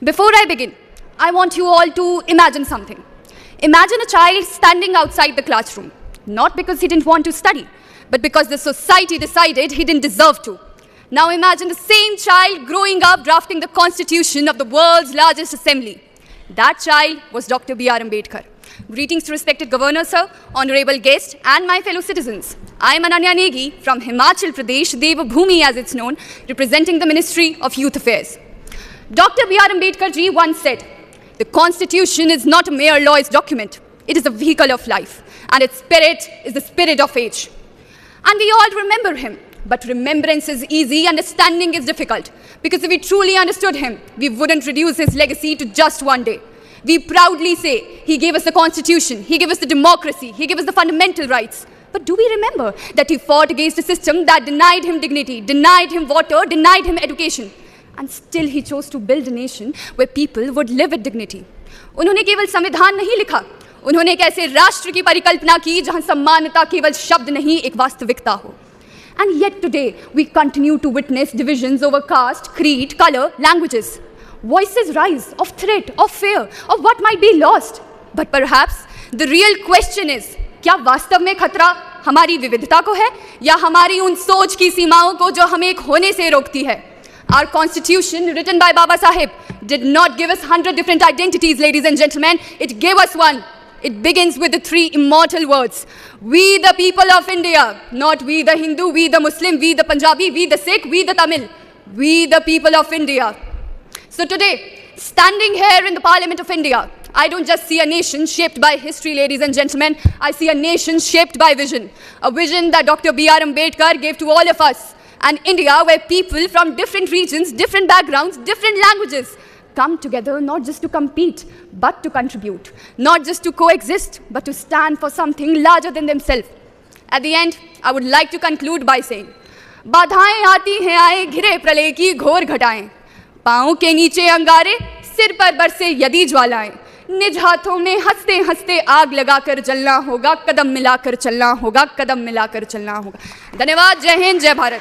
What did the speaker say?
Before I begin, I want you all to imagine something. Imagine a child standing outside the classroom, not because he didn't want to study, but because the society decided he didn't deserve to. Now imagine the same child growing up drafting the constitution of the world's largest assembly. That child was Dr. B.R. Ambedkar. Greetings to respected Governor Sir, honorable guests, and my fellow citizens. I am Ananya Negi from Himachal Pradesh, Devabhoomi as it's known, representing the Ministry of Youth Affairs. Dr. B.R. Ambedkar ji once said, "The Constitution is not a mere law's document. It is a vehicle of life, and its spirit is the spirit of age." And we all remember him. But remembrance is easy, understanding is difficult. Because if we truly understood him, we wouldn't reduce his legacy to just one day. We proudly say, he gave us the Constitution, he gave us the democracy, he gave us the fundamental rights. But do we remember that he fought against a system that denied him dignity, denied him water, denied him education? And still he chose to build a nation where people would live with dignity. उन्होंने केवल संविधान नहीं लिखा, उन्होंने एक ऐसे राष्ट्र की परिकल्पना की जहां सम्मानता केवल शब्द नहीं एक वास्तविकता हो. And yet today we continue to witness divisions over caste, creed, color, languages. Voices rise of threat, of fear, of what might be lost. But perhaps the real question is, क्या वास्तव में खतरा हमारी विविधता को है या हमारी उन सोच की सीमाओं को जो हमें एक होने से रोकती है? Our constitution, written by Baba Sahib, did not give us 100 different identities, ladies and gentlemen. It gave us one. It begins with the three immortal words. We the people of India, not we the Hindu, we the Muslim, we the Punjabi, we the Sikh, we the Tamil. We the people of India. So today, standing here in the Parliament of India, I don't just see a nation shaped by history, ladies and gentlemen. I see a nation shaped by vision. A vision that Dr. B.R. Ambedkar gave to all of us. An India where people from different regions, different backgrounds, different languages come together not just to compete, but to contribute. Not just to coexist, but to stand for something larger than themselves. At the end, I would like to conclude by saying, बाधाएं आती हैं आए घिरे प्रलय की घोर घटाएं, पाँव के नीचे अंगारे, सिर पर बरसे यदि ज्वालाएं, निज हाथों में हंसते हंसते आग लगाकर जलना होगा, कदम मिलाकर चलना होगा, कदम मिलाकर चलना होगा. धन्यवाद. जय हिंद, जय भारत.